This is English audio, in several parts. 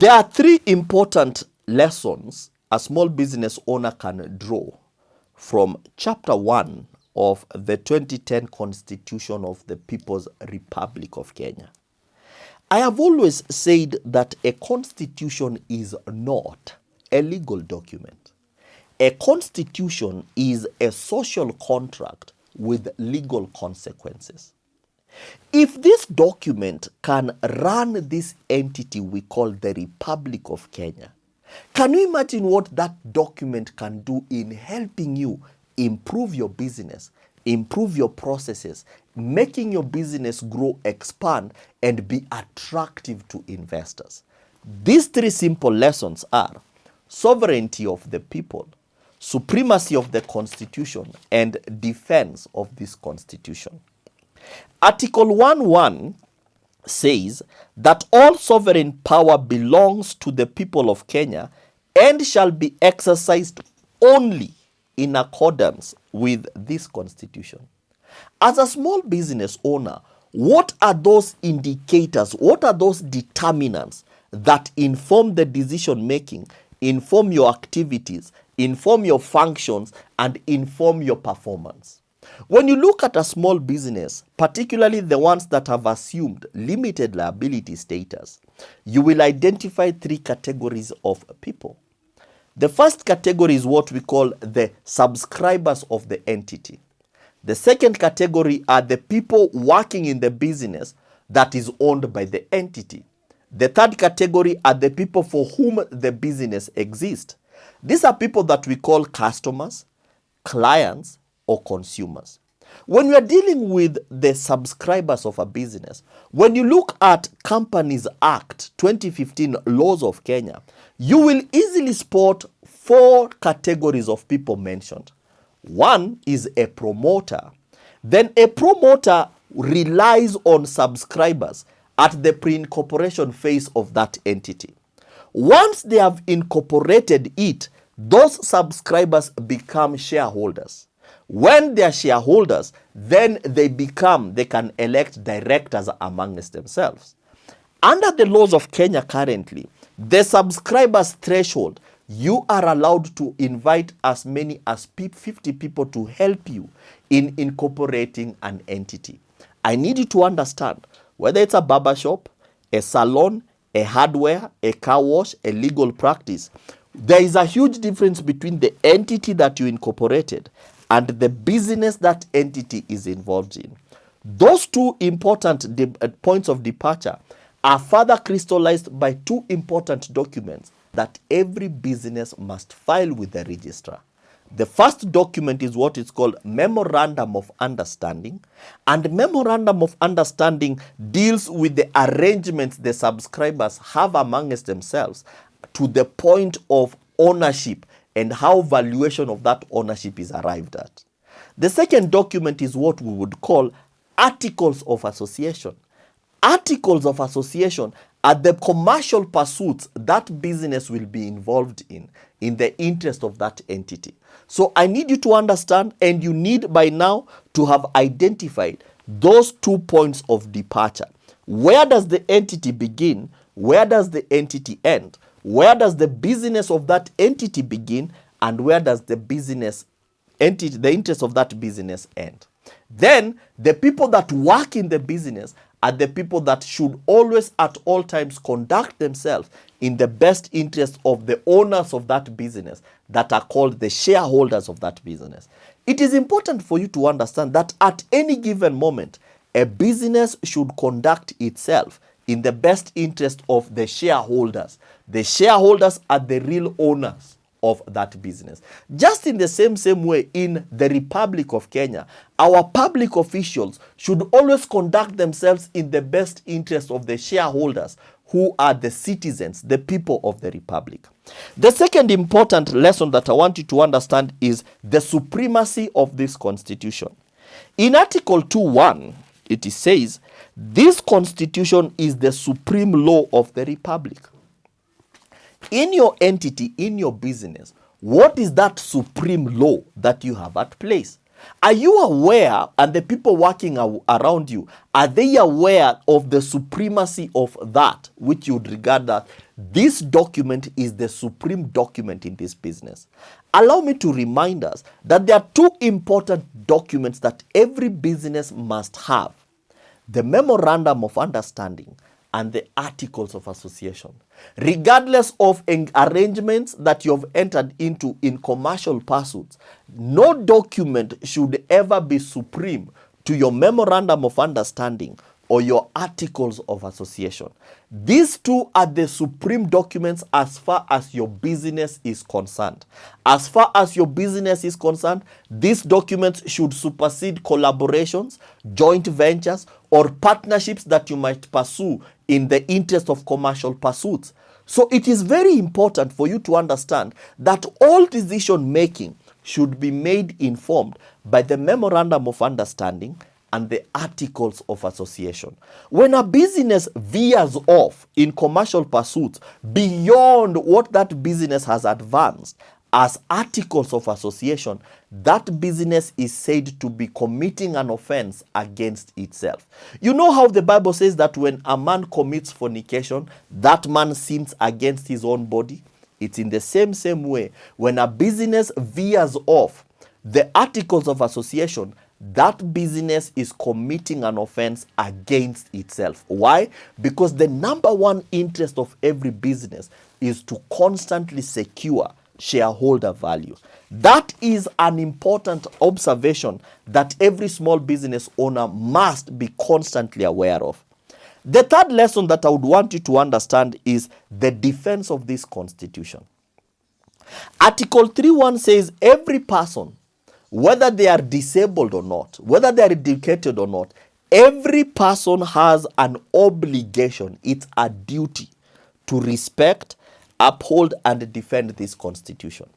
There are three important lessons a small business owner can draw from chapter 1 of the 2010 Constitution of the People's Republic of Kenya. I have always said that a constitution is not a legal document. A constitution is a social contract with legal consequences. If this document can run this entity we call the Republic of Kenya, can you imagine what that document can do in helping you improve your business, improve your processes, making your business grow, expand, and be attractive to investors? These three simple lessons are sovereignty of the people, supremacy of the Constitution, and defense of this Constitution. Article 1.1 says that all sovereign power belongs to the people of Kenya and shall be exercised only in accordance with this constitution. As a small business owner, what are those indicators, what are those determinants that inform the decision making, inform your activities, inform your functions, and inform your performance? When you look at a small business, particularly the ones that have assumed limited liability status, you will identify three categories of people. The first category is what we call the subscribers of the entity. The second category are the people working in the business that is owned by the entity. The third category are the people for whom the business exists. These are people that we call customers, clients, or consumers. When we are dealing with the subscribers of a business, when you look at Companies Act 2015 laws of Kenya, you will easily spot four categories of people mentioned. One is a promoter. Then a promoter relies on subscribers at the pre-incorporation phase of that entity. Once they have incorporated it, those subscribers become shareholders. When they are shareholders, then they can elect directors amongst themselves. Under the laws of Kenya currently, the subscribers threshold, you are allowed to invite as many as 50 people to help you in incorporating an entity. I need you to understand, whether it's a barber shop, a salon, a hardware, a car wash, a legal practice, there is a huge difference between the entity that you incorporated and the business that entity is involved in. Those two important points of departure are further crystallized by two important documents that every business must file with the registrar. The first document is what is called Memorandum of Understanding, and Memorandum of Understanding deals with the arrangements the subscribers have amongst themselves to the point of ownership and how valuation of that ownership is arrived at. The second document is what we would call Articles of Association. Articles of Association are the commercial pursuits that business will be involved in the interest of that entity. So I need you to understand, and you need by now to have identified those 2 points of departure. Where does the entity begin? Where does the entity end? Where does the business of that entity begin? And where does the interest of that business end? Then the people that work in the business are the people that should always at all times conduct themselves in the best interest of the owners of that business, that are called the shareholders of that business. It is important for you to understand that at any given moment, a business should conduct itself in the best interest of the shareholders. The shareholders are the real owners of that business. Just in the same way, in the Republic of Kenya, our public officials should always conduct themselves in the best interest of the shareholders, who are the citizens, the people of the Republic. The second important lesson that I want you to understand is the supremacy of this constitution. In Article 2.1, it says, this constitution is the supreme law of the Republic. In your entity, in your business, what is that supreme law that you have at place? Are you aware, and the people working around you, are they aware of the supremacy of that which you would regard that this document is the supreme document in this business? Allow me to remind us that there are two important documents that every business must have: the Memorandum of Understanding and the Articles of Association. Regardless of arrangements that you have entered into in commercial pursuits, no document should ever be supreme to your Memorandum of Understanding or your Articles of Association. These two are the supreme documents as far as your business is concerned. As far as your business is concerned, these documents should supersede collaborations, joint ventures, or partnerships that you might pursue in the interest of commercial pursuits. So it is very important for you to understand that all decision making should be made informed by the Memorandum of Understanding and the Articles of Association. When a business veers off in commercial pursuits beyond what that business has advanced as Articles of Association, that business is said to be committing an offense against itself. You know how the Bible says that when a man commits fornication, that man sins against his own body? It's in the same way. When a business veers off the Articles of Association, that business is committing an offense against itself. Why? Because the number one interest of every business is to constantly secure shareholder value. That is an important observation that every small business owner must be constantly aware of. The third lesson that I would want you to understand is the defense of this constitution. Article 3.1 says every person, whether they are disabled or not, whether they are educated or not, every person has an obligation, it's a duty to respect, uphold, and defend this constitution.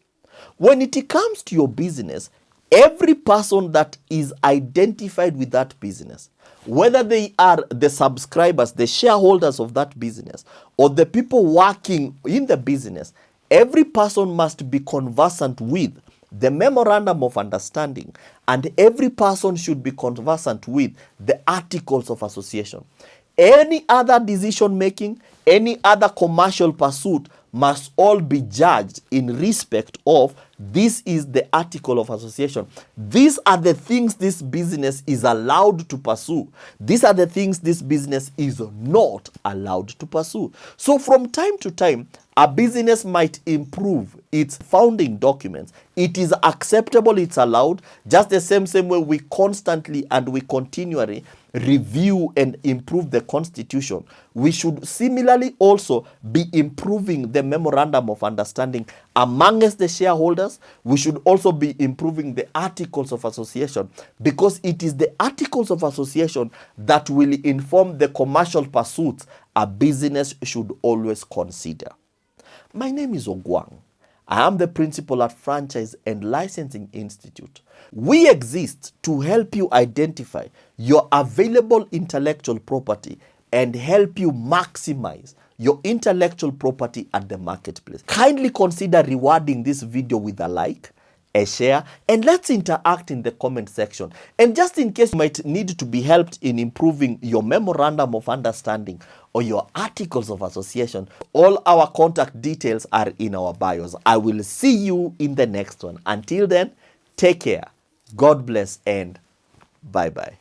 When it comes to your business, every person that is identified with that business, whether they are the subscribers, the shareholders of that business, or the people working in the business, every person must be conversant with the Memorandum of Understanding, and every person should be conversant with the Articles of Association. Any other decision making, any other commercial pursuit must all be judged in respect of this is the Article of Association. These are the things this business is allowed to pursue. These are the things this business is not allowed to pursue. So from time to time, a business might improve its founding documents. It is acceptable, it's allowed, just the same way we constantly and we continually review and improve the constitution. We should similarly also be improving the Memorandum of Understanding amongst the shareholders. We should also be improving the Articles of Association, because it is the Articles of Association that will inform the commercial pursuits a business should always consider. My name is Ogwang. I am the principal at Franchise and Licensing Institute. We exist to help you identify your available intellectual property and help you maximize your intellectual property at the marketplace. Kindly consider rewarding this video with a like, a share, and let's interact in the comment section. And just in case you might need to be helped in improving your Memorandum of Understanding or your Articles of Association, all our contact details are in our bios. I will see you in the next one. Until then, take care, God bless, and bye-bye.